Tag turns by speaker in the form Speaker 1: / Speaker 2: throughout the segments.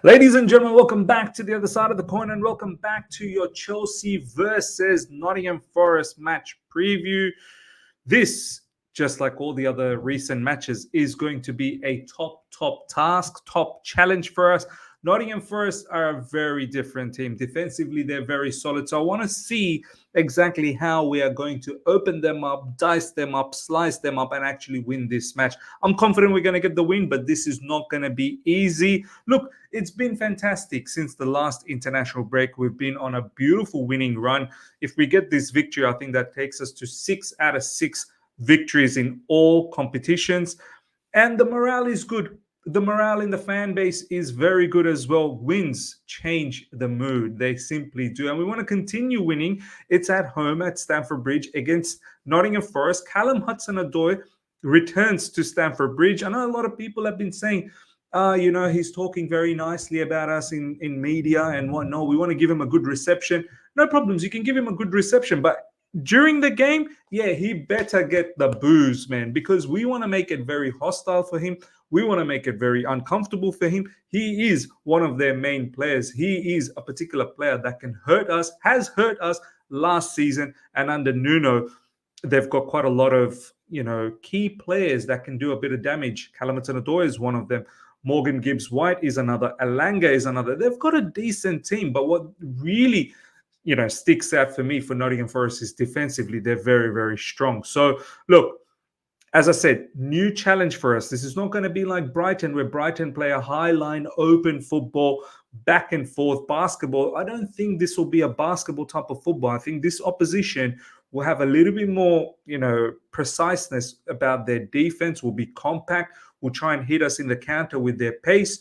Speaker 1: Ladies and gentlemen, welcome back to the other side of the coin and welcome back to your Chelsea versus Nottingham Forest match preview. This, just like all the other recent matches, is going to be a top task, top challenge for us. Nottingham Forest are a very different team. Defensively, they're very solid. So I want to see exactly how we are going to open them up, dice them up, slice them up, and actually win this match. I'm confident we're going to get the win, but this is not going to be easy. Look, it's been fantastic since the last international break. We've been on a beautiful winning run. If we get this victory, I think that takes us to 6 out of 6 victories in all competitions. And the morale is good. The morale in the fan base is very good as well. Wins change the mood. They simply do. And we want to continue winning. It's at home at Stamford Bridge against Nottingham Forest. Callum Hudson-Odoi returns to Stamford Bridge. I know a lot of people have been saying, he's talking very nicely about us in media and whatnot. We want to give him a good reception. No problems. You can give him a good reception. But during the game, yeah, he better get the booze, man, because we want to make it very hostile for him. We want to make it very uncomfortable for him. He is one of their main players. He is a particular player that can hurt us, has hurt us last season. And under Nuno, they've got quite a lot of, key players that can do a bit of damage. Callum Hudson-Odoi is one of them. Morgan Gibbs-White is another. Alanga is another. They've got a decent team. But what really sticks out for me for Nottingham Forest is defensively, they're very, very strong. So, look, as I said, new challenge for us. This is not going to be like Brighton, where Brighton play a high line, open football, back and forth basketball. I don't think this will be a basketball type of football. I think this opposition will have a little bit more, preciseness about their defense, will be compact, will try and hit us in the counter with their pace.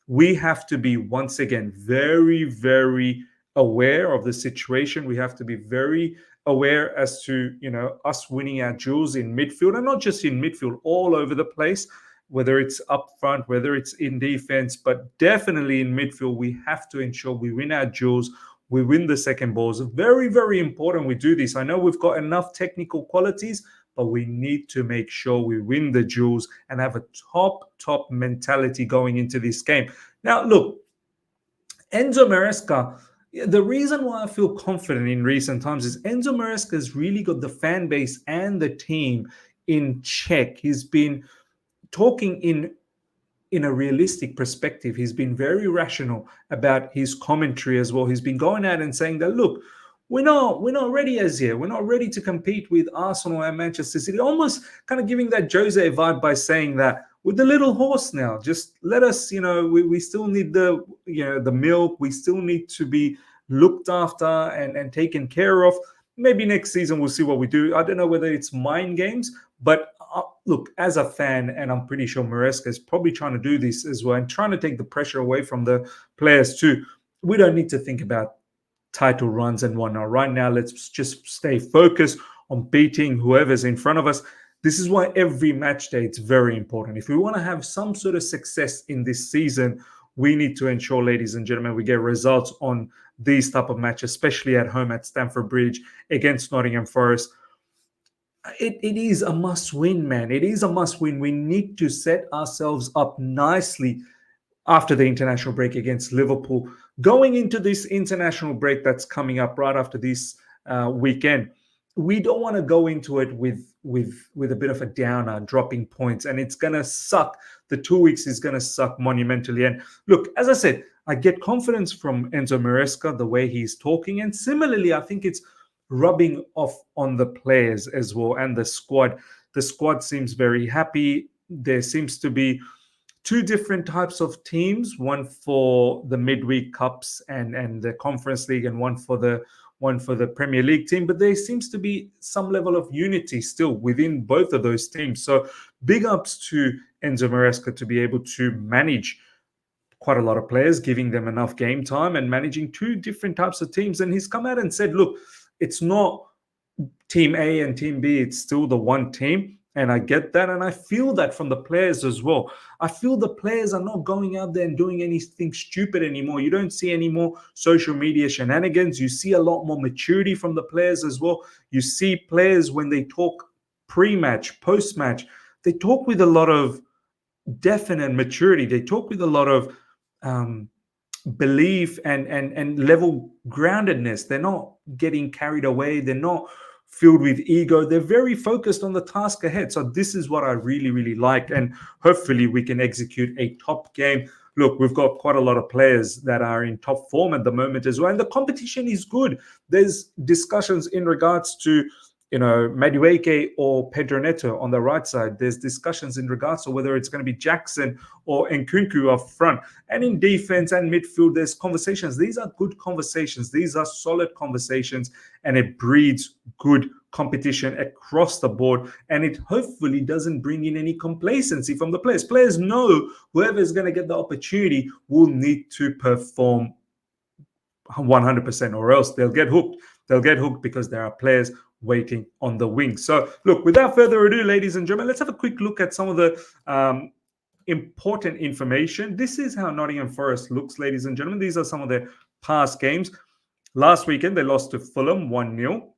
Speaker 1: We have to be, once again, very, very aware of the situation. We have to be very aware as to, us winning our duels in midfield, and not just in midfield, all over the place, whether it's up front, whether it's in defense, but definitely in midfield. We have to ensure we win our duels, we win the second balls. Very, very important we do this. I know we've got enough technical qualities, but we need to make sure we win the duels and have a top mentality going into this game. Now, look, Enzo Maresca, the reason why I feel confident in recent times is Enzo Maresca has really got the fan base and the team in check. He's been talking in a realistic perspective. He's been very rational about his commentary as well. He's been going out and saying that, look, we're not ready as yet. We're not ready to compete with Arsenal and Manchester City. Almost kind of giving that Jose vibe by saying that with the little horse now, just let us, we still need the milk. We still need to be looked after and taken care of. Maybe next season we'll see what we do. I don't know whether it's mind games, but look, as a fan, and I'm pretty sure Maresca is probably trying to do this as well and trying to take the pressure away from the players too. We don't need to think about title runs and whatnot. Right now, let's just stay focused on beating whoever's in front of us. This is why every match day it's very important. If we want to have some sort of success in this season, we need to ensure, ladies and gentlemen, we get results on these type of matches, especially at home at Stamford Bridge against Nottingham Forest. It is a must-win, man. It is a must-win. We need to set ourselves up nicely after the international break against Liverpool. Going into this international break that's coming up right after this weekend, we don't want to go into it with a bit of a downer, dropping points, and it's going to suck. The 2 weeks is going to suck monumentally. And look, as I said, I get confidence from Enzo Maresca, the way he's talking, and similarly, I think it's rubbing off on the players as well and the squad. The squad seems very happy. There seems to be two different types of teams, one for the midweek cups and the Conference League, and one for the Premier League team. But there seems to be some level of unity still within both of those teams. So big ups to Enzo Maresca to be able to manage quite a lot of players, giving them enough game time and managing two different types of teams. And he's come out and said, look, it's not team A and team B, it's still the one team. And I get that. And I feel that from the players as well. I feel the players are not going out there and doing anything stupid anymore. You don't see any more social media shenanigans. You see a lot more maturity from the players as well. You see players when they talk pre-match, post-match, they talk with a lot of definite maturity. They talk with a lot of belief and level groundedness. They're not getting carried away. They're not filled with ego. They're very focused on the task ahead. So this is what I really, really like. And hopefully we can execute a top game. Look, we've got quite a lot of players that are in top form at the moment as well. And the competition is good. There's discussions in regards to Madueke or Pedro Neto on the right side. There's discussions in regards to whether it's going to be Jackson or Nkunku up front. And in defense and midfield, there's conversations. These are good conversations. These are solid conversations, and it breeds good competition across the board. And it hopefully doesn't bring in any complacency from the players. Players know whoever is going to get the opportunity will need to perform 100%, or else they'll get hooked. They'll get hooked because there are players waiting on the wing. So, look, without further ado, ladies and gentlemen, let's have a quick look at some of the important information. This is how Nottingham Forest looks, ladies and gentlemen. These are some of their past games. Last weekend, they lost to Fulham 1-0.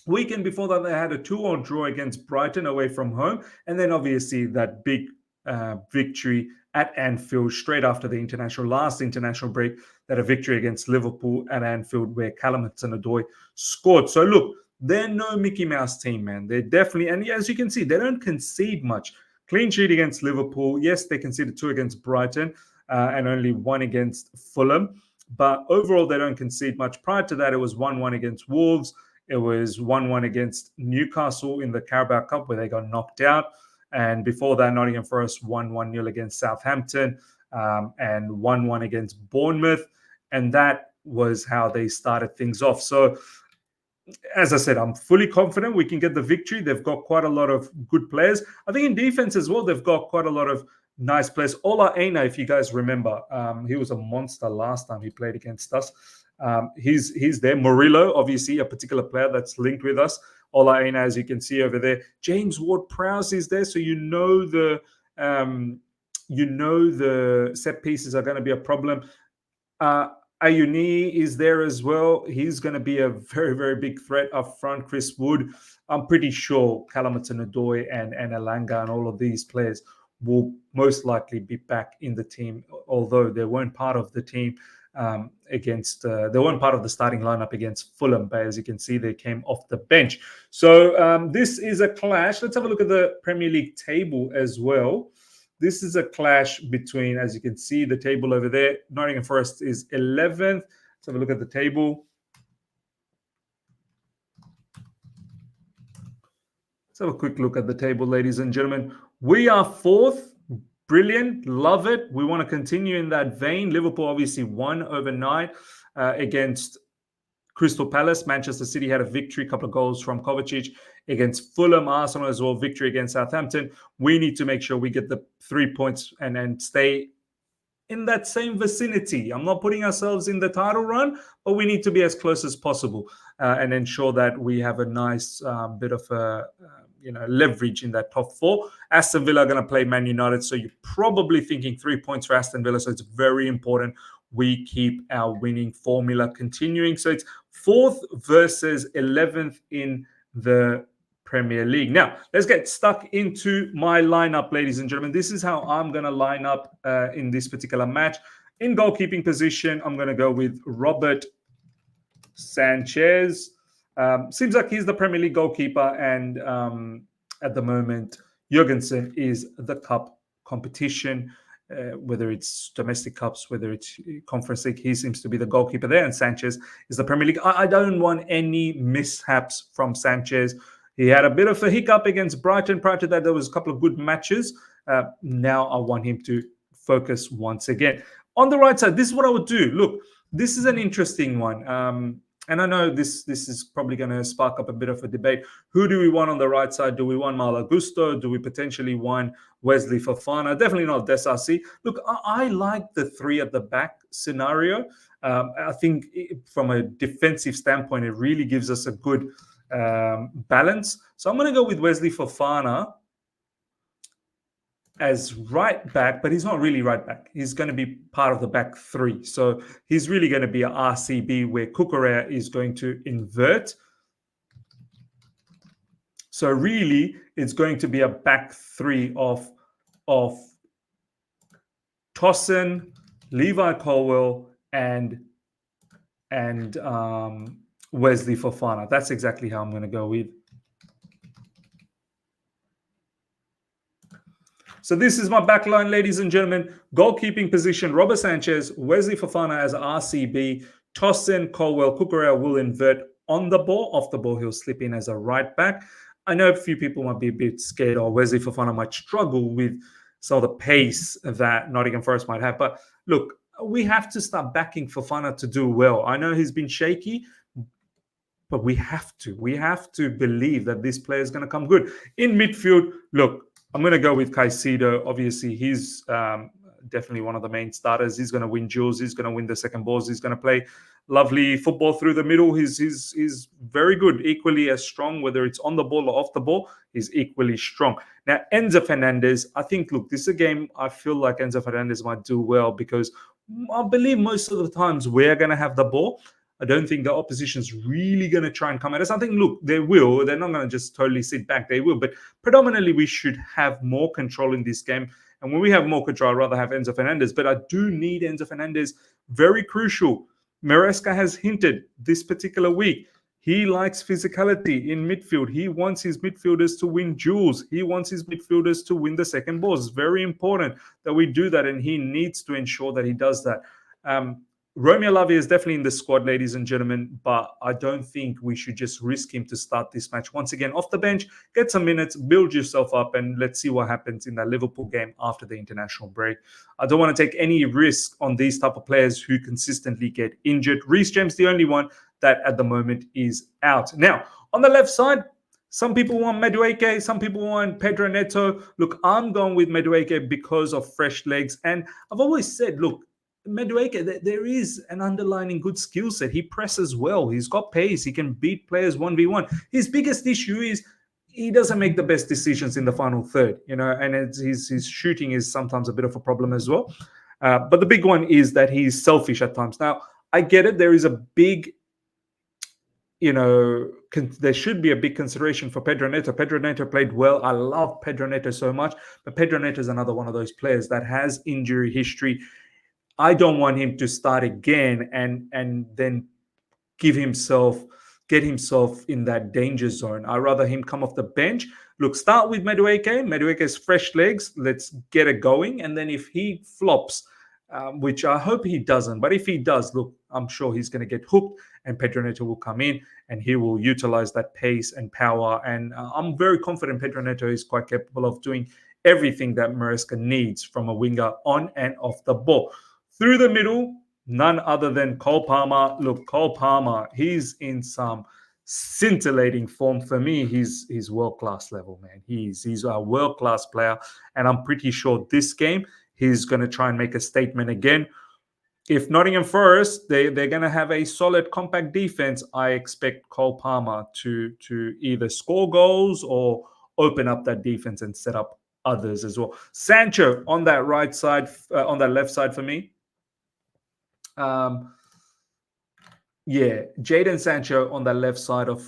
Speaker 1: Weekend before that, they had a 2-2 draw against Brighton away from home. And then obviously that big victory at Anfield straight after the last international break, that a victory against Liverpool at Anfield where Callum Hudson-Odoi scored. So look, they're no Mickey Mouse team, man. They're definitely, and as you can see, they don't concede much. Clean sheet against Liverpool. Yes, they conceded 2 against Brighton and only 1 against Fulham. But overall, they don't concede much. Prior to that, it was 1-1 against Wolves. It was 1-1 against Newcastle in the Carabao Cup where they got knocked out. And before that, Nottingham Forest won 1-0 against Southampton and 1-1 against Bournemouth. And that was how they started things off. So, as I said, I'm fully confident we can get the victory. They've got quite a lot of good players. I think in defense as well, they've got quite a lot of nice players. Ola Aina, if you guys remember, he was a monster last time he played against us. He's there. Murillo, obviously, a particular player that's linked with us. Ola Aina, as you can see over there. James Ward-Prowse is there, so you know the set pieces are going to be a problem. Ayuni is there as well. He's going to be a very, very big threat up front. Chris Wood. I'm pretty sure Callum Hudson-Odoi and Elanga and all of these players will most likely be back in the team, although they weren't part of the team they weren't part of the starting lineup against Fulham, but as you can see, they came off the bench. So this is a clash. Let's have a look at the Premier League table as well. This is a clash between, as you can see, the table over there. Nottingham Forest is 11th. Let's have a look at the table. Let's have a quick look at the table, ladies and gentlemen. We are 4th. Brilliant. Love it. We want to continue in that vein. Liverpool obviously won overnight against Crystal Palace. Manchester City had a victory, a couple of goals from Kovacic against Fulham. Arsenal as well, victory against Southampton. We need to make sure we get the 3 points and stay in that same vicinity. I'm not putting ourselves in the title run, but we need to be as close as possible and ensure that we have a nice bit of leverage in that top 4. Aston Villa are going to play Man United, so you're probably thinking 3 points for Aston Villa. So it's very important we keep our winning formula continuing. So it's 4th versus 11th in the Premier League. Now, let's get stuck into my lineup, ladies and gentlemen. This is how I'm going to line up in this particular match. In goalkeeping position, I'm going to go with Robert Sanchez. Seems like he's the Premier League goalkeeper, and at the moment, Jurgensen is the cup competition. Whether it's domestic cups, whether it's Conference League, he seems to be the goalkeeper there, and Sanchez is the Premier League. I don't want any mishaps from Sanchez. He had a bit of a hiccup against Brighton. Prior to that, there was a couple of good matches. Now I want him to focus once again. On the right side, this is what I would do. Look, this is an interesting one. And I know this is probably going to spark up a bit of a debate. Who do we want on the right side? Do we want Malo Gusto? Do we potentially want Wesley Fofana? Definitely not Desarci. Look, I like the 3 at the back scenario. I think from a defensive standpoint, it really gives us a good balance. So I'm going to go with Wesley Fofana as right back, but he's not really right back. He's going to be part of the back 3. So he's really going to be an RCB where Cucurella is going to invert. So really, it's going to be a back 3 of of Tossin, Levi Colwell, and Wesley Fofana. That's exactly how I'm going to go with. So this is my backline, ladies and gentlemen. Goalkeeping position, Robert Sanchez, Wesley Fofana as RCB, Tossin, Colwell, Kukurea will invert on the ball. Off the ball, he'll slip in as a right back. I know a few people might be a bit scared or Wesley Fofana might struggle with some of the pace that Nottingham Forest might have. But look, we have to start backing Fofana to do well. I know he's been shaky, but we have to believe that this player is going to come good. In midfield, look, I'm going to go with Caicedo. Obviously, he's definitely one of the main starters. He's going to win duels. He's going to win the second balls. He's going to play lovely football through the middle. He's very good, equally as strong, whether it's on the ball or off the ball. He's equally strong. Now, Enzo Fernandez, I think, look, this is a game I feel like Enzo Fernandez might do well because I believe most of the times we're going to have the ball. I don't think the opposition's really going to try and come at us. I think, look, they will. They're not going to just totally sit back. They will. But predominantly, we should have more control in this game. And when we have more control, I'd rather have Enzo Fernandez. But I do need Enzo Fernandez. Very crucial. Maresca has hinted this particular week. He likes physicality in midfield. He wants his midfielders to win duels. He wants his midfielders to win the second balls. It's very important that we do that. And he needs to ensure that he does that. Romeo Lavia is definitely in the squad, ladies and gentlemen, but I don't think we should just risk him to start this match. Once again, off the bench, get some minutes, build yourself up, and let's see what happens in that Liverpool game after the international break. I don't want to take any risk on these type of players who consistently get injured. Reece James, the only one that at the moment is out. Now, on the left side, some people want Madueke, some people want Pedro Neto. Look, I'm going with Madueke because of fresh legs. And I've always said, look, Madueke, there is an underlying good skill set. He presses well. He's got pace. He can beat players 1v1. His biggest issue is he doesn't make the best decisions in the final third, and his shooting is sometimes a bit of a problem as well. But the big one is that he's selfish at times. Now, I get it. There is a big, there should be a big consideration for Pedro Neto. Pedro Neto played well. I love Pedro Neto so much. But Pedro Neto is another one of those players that has injury history. I don't want him to start again and then get himself in that danger zone. I'd rather him come off the bench. Look, start with Madueke. Madueke's fresh legs. Let's get it going. And then if he flops, which I hope he doesn't, but if he does, look, I'm sure he's going to get hooked and Pedro Neto will come in and he will utilize that pace and power. And I'm very confident Pedro Neto is quite capable of doing everything that Maresca needs from a winger on and off the ball. Through the middle, none other than Cole Palmer. Look, Cole Palmer, he's in some scintillating form. For me, he's world-class level, man. He's a world-class player, and I'm pretty sure this game he's going to try and make a statement again. If Nottingham Forest, they're going to have a solid, compact defense, I expect Cole Palmer to either score goals or open up that defense and set up others as well. Sancho on that right side, on that left side for me. Jadon Sancho on the left side of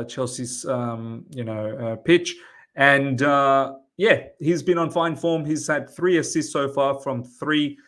Speaker 1: Chelsea's pitch, and he's been on fine form. He's had 3 assists so far from 3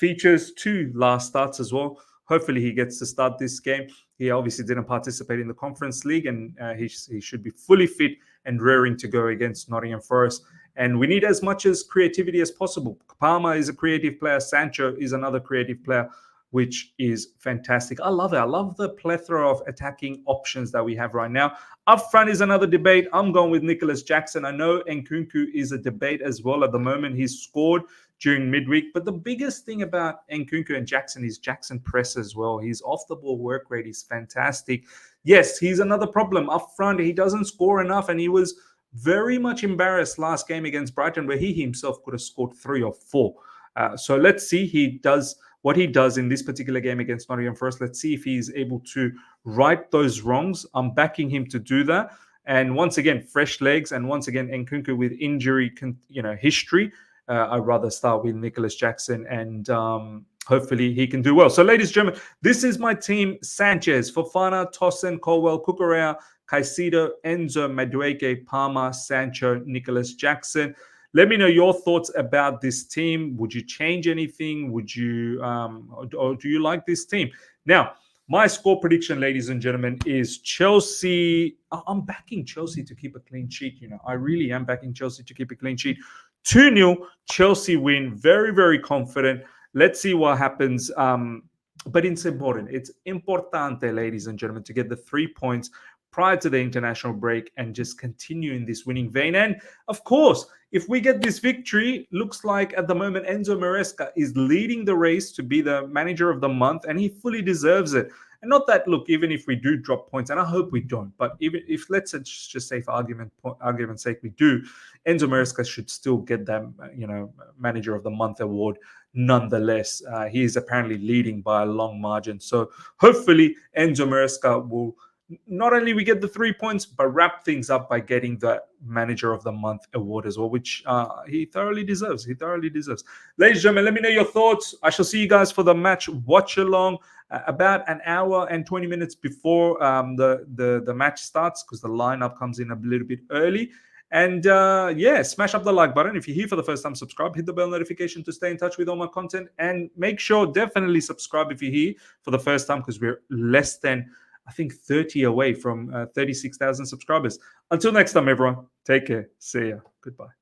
Speaker 1: features, 2 last starts as well. Hopefully he gets to start this game. He obviously didn't participate in the Conference League, and he should be fully fit and raring to go against Nottingham Forest. And we need as much as creativity as possible. Palmer is a creative player. Sancho is another creative player, which is fantastic. I love it. I love the plethora of attacking options that we have right now. Up front is another debate. I'm going with Nicholas Jackson. I know Nkunku is a debate as well at the moment. He's scored during midweek. But the biggest thing about Nkunku and Jackson is Jackson press as well. His off-the-ball work rate is fantastic. Yes, he's another problem. Up front, he doesn't score enough, and he was very much embarrassed last game against Brighton, where he himself could have scored 3 or 4. So let's see what he does in this particular game against Nottingham Forest. Let's see if he's able to right those wrongs. I'm backing him to do that. And once again, fresh legs, and once again, Nkunku with injury, history. I'd rather start with Nicholas Jackson, and hopefully he can do well. So, ladies and gentlemen, this is my team: Sanchez, Fofana, Tossin, Colwell, Kukurea, Caicedo, Enzo, Madueke, Palmer, Sancho, Nicholas Jackson. Let me know your thoughts about this team. Would you change anything? Would you, or do you like this team? Now, my score prediction, ladies and gentlemen, is Chelsea. I'm backing Chelsea to keep a clean sheet. I really am backing Chelsea to keep a clean sheet. 2-0, Chelsea win. Very, very confident. Let's see what happens. But it's important. It's importante, ladies and gentlemen, to get the 3 points prior to the international break and just continue in this winning vein. And of course, if we get this victory, looks like at the moment Enzo Maresca is leading the race to be the manager of the month, and he fully deserves it. And not that, look, even if we do drop points, and I hope we don't, but even if, let's just say for argument's sake, we do, Enzo Maresca should still get that, manager of the month award. Nonetheless, he is apparently leading by a long margin. So hopefully Enzo Maresca will not only we get the 3 points, but wrap things up by getting the Manager of the Month award as well, which he thoroughly deserves. Ladies and gentlemen, let me know your thoughts. I shall see you guys for the match watch along about an hour and 20 minutes before the match starts, because the lineup comes in a little bit early. And smash up the like button. If you're here for the first time, subscribe, hit the bell notification to stay in touch with all my content, and make sure definitely subscribe if you're here for the first time, because we're less than, I think, 30 away from 36,000 subscribers. Until next time, everyone, take care. See ya. Goodbye.